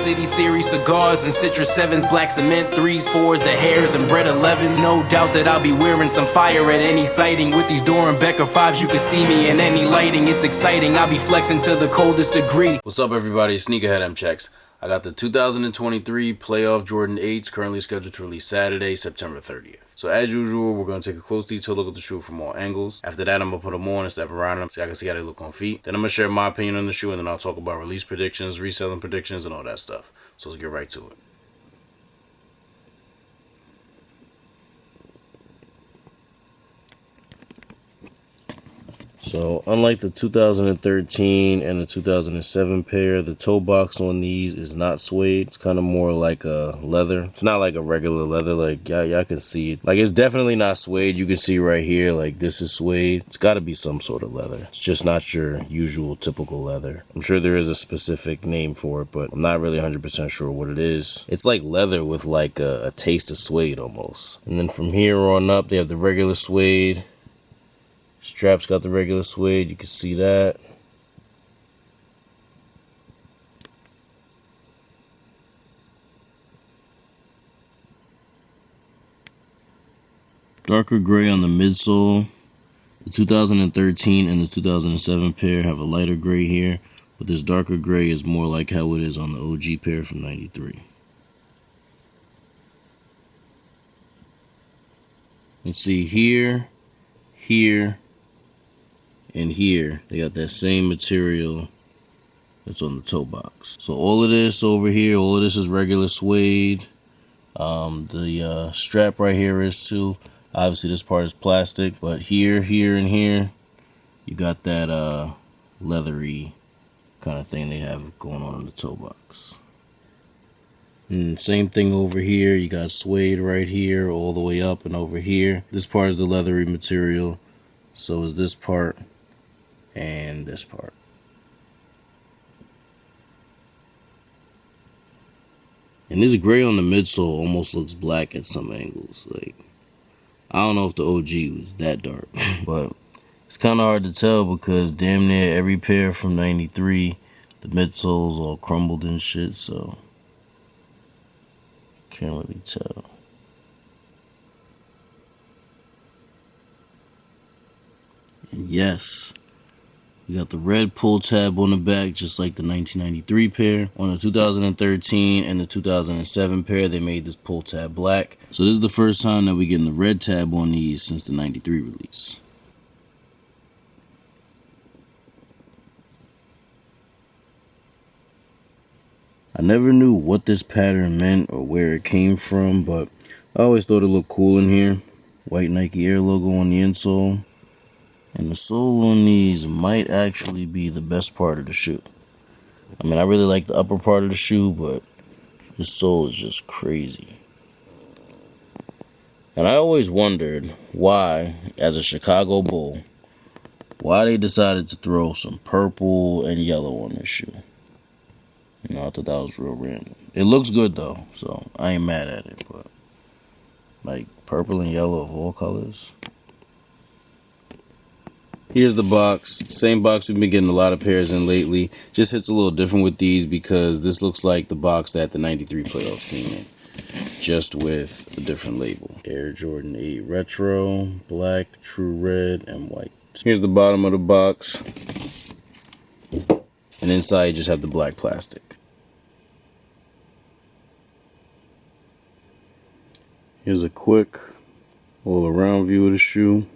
City Series cigars and Citrus 7s, black cement 3s, 4s, the hairs and bread 11s. No doubt that I'll be wearing some fire at any sighting. With these Doran Becker 5s, you can see me in any lighting. It's exciting, I'll be flexing to the coldest degree. What's up, everybody? Sneakerhead M Checks. I got the 2023 Playooff Jordan 8s currently scheduled to release Saturday, September 30th. So as usual, we're going to take a close detailed look at the shoe from all angles. After that, I'm going to put them on and step around them so I can see how they look on feet. Then I'm going to share my opinion on the shoe, and then I'll talk about release predictions, reselling predictions, and all that stuff. So let's get right to it. So, unlike the 2013 and the 2007 pair, the toe box on these is not suede. It's kind of more like a leather. It's not like a regular leather, like y'all can see it. Like, it's definitely not suede. You can see right here, like, this is suede. It's got to be some sort of leather. It's just not your usual typical leather. I'm sure there is a specific name for it, but I'm not really 100% sure what it is. It's like leather with like a taste of suede almost. And then from here on up, they have the regular suede. Straps got the regular suede, you can see that. Darker gray on the midsole. The 2013 and the 2007 pair have a lighter gray here, but this darker gray is more like how it is on the OG pair from '93. Let's see here, here, and here, they got that same material that's on the toe box. So all of this over here, all of this is regular suede. The strap right here is too. Obviously this part is plastic, but here, here, and here, you got that leathery kind of thing they have going on in the toe box. And same thing over here, you got suede right here, all the way up and over here. This part is the leathery material, so is this part. And this part. And this gray on the midsole almost looks black at some angles. Like, I don't know if the OG was that dark, but it's kind of hard to tell because damn near every pair from '93, the midsole's all crumbled and shit, so can't really tell. And yes, you got the red pull tab on the back, just like the 1993 pair. On the 2013 and the 2007 pair, they made this pull tab black. So this is the first time that we're getting the red tab on these since the 93 release. I never knew what this pattern meant or where it came from, but I always thought it looked cool in here. White Nike Air logo on the insole. And the sole on these might actually be the best part of the shoe. I mean, I really like the upper part of the shoe, but this sole is just crazy. And I always wondered why, as a Chicago Bull, why they decided to throw some purple and yellow on this shoe. You know, I thought that was real random. It looks good though, so I ain't mad at it, but like purple and yellow of all colors. Here's the box. Same box we've been getting a lot of pairs in lately. Just hits a little different with these because this looks like the box that the '93 Playoffs came in, just with a different label. Air Jordan 8 Retro, black, true red, and white. Here's the bottom of the box. And inside you just have the black plastic. Here's a quick all-around view of the shoe.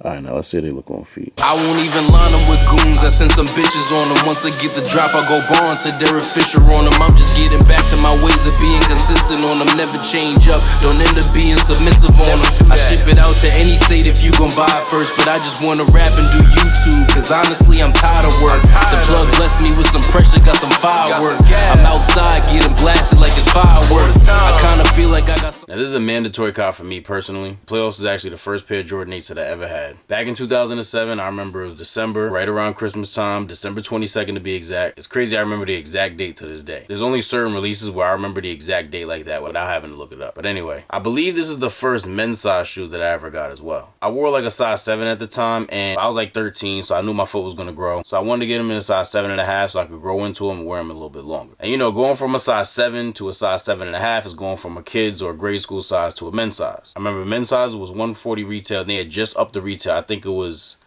Alright, now let's see how they look on feet. I won't even line them with goons. I send some bitches on them. Once I get the drop, I go Barnes to Derek Fisher on them. I'm just getting back to my ways of being consistent on them. Never change up, don't end up being submissive on them. I ship it out to any state if you gon' buy it first. But I just wanna rap and do YouTube, cause honestly I'm tired of work. The plug blessed me with some pressure, got some firework. I'm outside getting blasted like it's fireworks. I kinda feel like I got some. Now this is a mandatory cop for me personally. Playoffs is actually the first pair of Jordan 8s that I ever had. Back in 2007, I remember it was December, right around Christmas time, December 22nd to be exact. It's crazy I remember the exact date to this day. There's only certain releases where I remember the exact date like that without having to look it up. But anyway, I believe this is the first men's size shoe that I ever got as well. I wore like a size 7 at the time, and I was like 13, so I knew my foot was gonna grow. So I wanted to get them in a size 7.5 so I could grow into them and wear them a little bit longer. And you know, going from a size 7 to a size 7.5 is going from a kid's or grade school size to a men's size. I remember men's size was 140 retail, and they had just upped the retail. I think it was,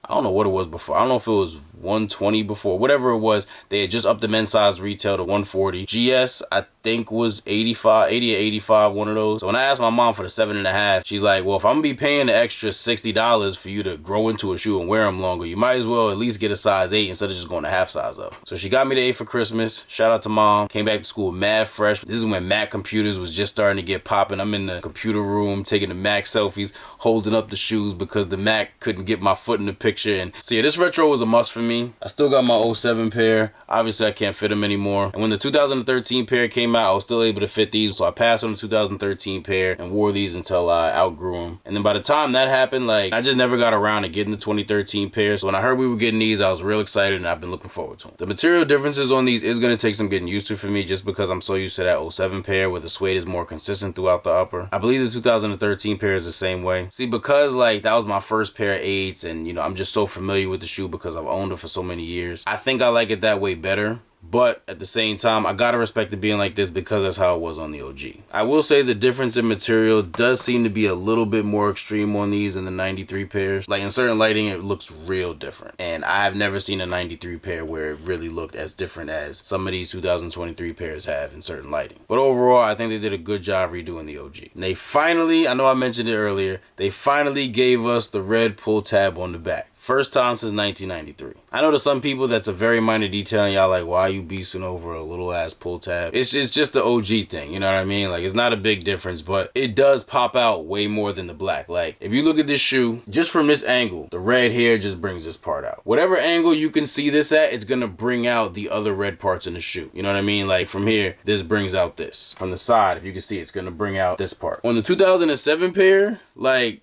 I don't know what it was before. I don't know if it was 120 before. Whatever it was, they had just upped the men's size retail to 140. GS, I think, was 85, 80 or 85, one of those. So when I asked my mom for the 7.5, she's like, well, if I'm gonna be paying the extra $60 for you to grow into a shoe and wear them longer, you might as well at least get a size 8 instead of just going a half size up. So she got me the 8 for Christmas. Shout out to mom. Came back to school mad fresh. This is when Mac computers was just starting to get popping. I'm in the computer room taking the Mac selfies, holding up the shoes because the Mac couldn't get my foot in the picture. And so yeah, this retro was a must for me. I still got my 07 pair. Obviously, I can't fit them anymore. And when the 2013 pair came out, I was still able to fit these. So I passed on the 2013 pair and wore these until I outgrew them. And then by the time that happened, like, I just never got around to getting the 2013 pair. So when I heard we were getting these, I was real excited, and I've been looking forward to them. The material differences on these is going to take some getting used to for me, just because I'm so used to that 07 pair where the suede is more consistent throughout the upper. I believe the 2013 pair is the same way. See, because like that was my first pair of 8s, and you know, I'm just so familiar with the shoe because I've owned it for so many years. I think I like it that way better. But at the same time, I gotta respect it being like this because that's how it was on the OG. I will say the difference in material does seem to be a little bit more extreme on these than the 93 pairs. Like in certain lighting, it looks real different. And I've never seen a 93 pair where it really looked as different as some of these 2023 pairs have in certain lighting. But overall, I think they did a good job redoing the OG. And they finally, I know I mentioned it earlier, they finally gave us the red pull tab on the back. First time since 1993. I know to some people that's a very minor detail, and y'all like, why are you beasting over a little ass pull tab? It's just the OG thing, you know what I mean? Like, it's not a big difference, but it does pop out way more than the black. Like, if you look at this shoe, just from this angle, the red here just brings this part out. Whatever angle you can see this at, it's gonna bring out the other red parts in the shoe. You know what I mean? Like, from here, this brings out this. From the side, if you can see, it's gonna bring out this part. On the 2007 pair, like,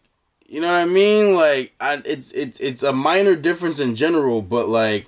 you know what I mean? Like, it's a minor difference in general, but like,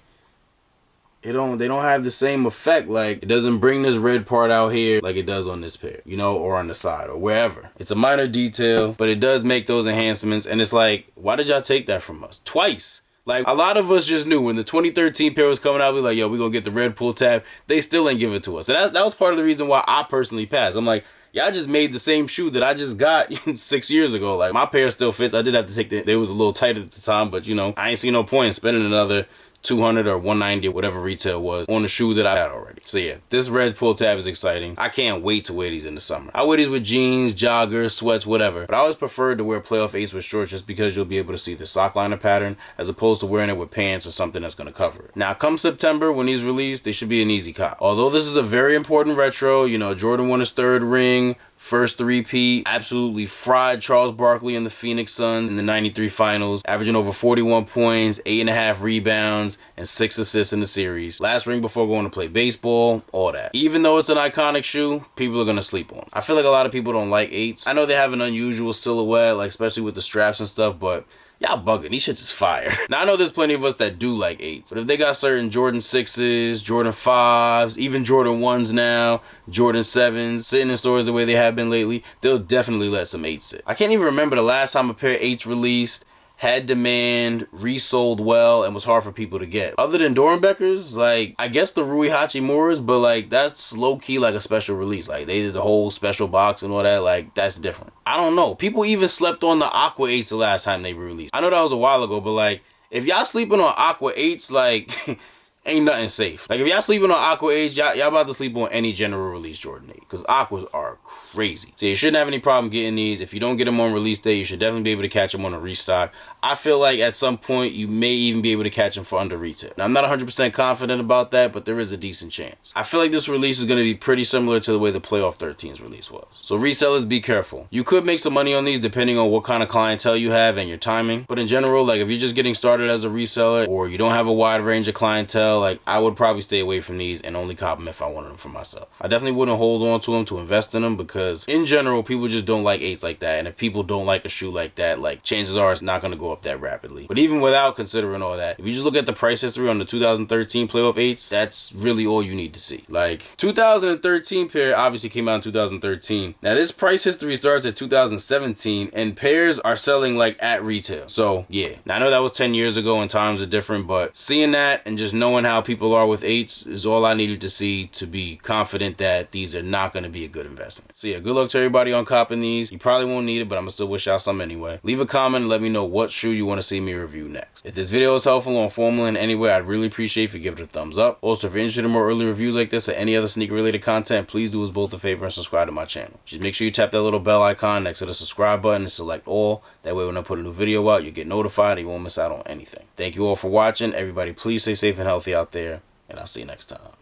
they don't have the same effect. Like, it doesn't bring this red part out here like it does on this pair, you know, or on the side or wherever. It's a minor detail, but it does make those enhancements. And it's like, why did y'all take that from us? Twice. Like, a lot of us just knew when the 2013 pair was coming out, we were like, yo, we gonna get the red pull tab. They still ain't give it to us. And that was part of the reason why I personally passed. I'm like, y'all just made the same shoe that I just got 6 years ago. Like, my pair still fits. I did have to take it was a little tight at the time, but you know, I ain't see no point in spending another 200 or 190 or whatever retail was on a shoe that I had already. So yeah, this red pull tab is exciting. I can't wait to wear these in the summer. I wear these with jeans, joggers, sweats, whatever. But I always preferred to wear Playooff 8s with shorts just because you'll be able to see the sock liner pattern as opposed to wearing it with pants or something that's going to cover it. Now, come September when these release, they should be an easy cop. Although this is a very important retro, you know, Jordan won his 3rd ring. First three-peat, absolutely fried Charles Barkley and the Phoenix Suns in the 93 finals, averaging over 41 points, 8.5 rebounds, and 6 assists in the series. Last ring before going to play baseball, all that. Even though it's an iconic shoe, people are going to sleep on. I feel like a lot of people don't like 8s. I know they have an unusual silhouette, like especially with the straps and stuff, but y'all bugging. These shits is fire. Now, I know there's plenty of us that do like 8s, but if they got certain Jordan 6s, Jordan 5s, even Jordan 1s now, Jordan 7s, sitting in stores the way they have been lately, they'll definitely let some 8s sit. I can't even remember the last time a pair of 8s released, had demand, resold well, and was hard for people to get. Other than Dorenbeckers, like, I guess the Rui Hachimuras, but like, that's low-key like a special release. Like, they did the whole special box and all that, like, that's different. I don't know. People even slept on the Aqua 8s the last time they released. I know that was a while ago, but like, if y'all sleeping on Aqua 8s, like, ain't nothing safe. Like, if y'all sleeping on Aqua 8s, y'all about to sleep on any general release Jordan 8, because Aquas are crazy. So you shouldn't have any problem getting these. If you don't get them on release day, you should definitely be able to catch them on a restock. I feel like at some point you may even be able to catch them for under retail. Now, I'm not 100% confident about that, but there is a decent chance. I feel like this release is going to be pretty similar to the way the Playooff 13's release was. So resellers, be careful. You could make some money on these depending on what kind of clientele you have and your timing. But in general, like, if you're just getting started as a reseller or you don't have a wide range of clientele, tell, like, I would probably stay away from these and only cop them if I wanted them for myself. I definitely wouldn't hold on to them to invest in them, because in general, people just don't like 8s like that. And if people don't like a shoe like that, like, chances are it's not going to go up that rapidly. But even without considering all that, if you just look at the price history on the 2013 Playooff 8s, that's really all you need to see. Like, 2013 pair obviously came out in 2013. Now, this price history starts at 2017, and pairs are selling like at retail. So yeah, now I know that was 10 years ago and times are different, but seeing that and just knowing how people are with 8s is all I needed to see to be confident that these are not going to be a good investment. So yeah, good luck to everybody on copping these. You probably won't need it, but I'm gonna still wish y'all some anyway. Leave a comment and let me know what shoe you want to see me review next. If this video is helpful or informative in any way, I'd really appreciate if you give it a thumbs up. Also, if you're interested in more early reviews like this or any other sneaker related content, please do us both a favor and subscribe to my channel. Just make sure you tap that little bell icon next to the subscribe button and select all. That way when I put a new video out, you get notified and you won't miss out on anything. Thank you all for watching. Everybody please stay safe and healthy out there, and I'll see you next time.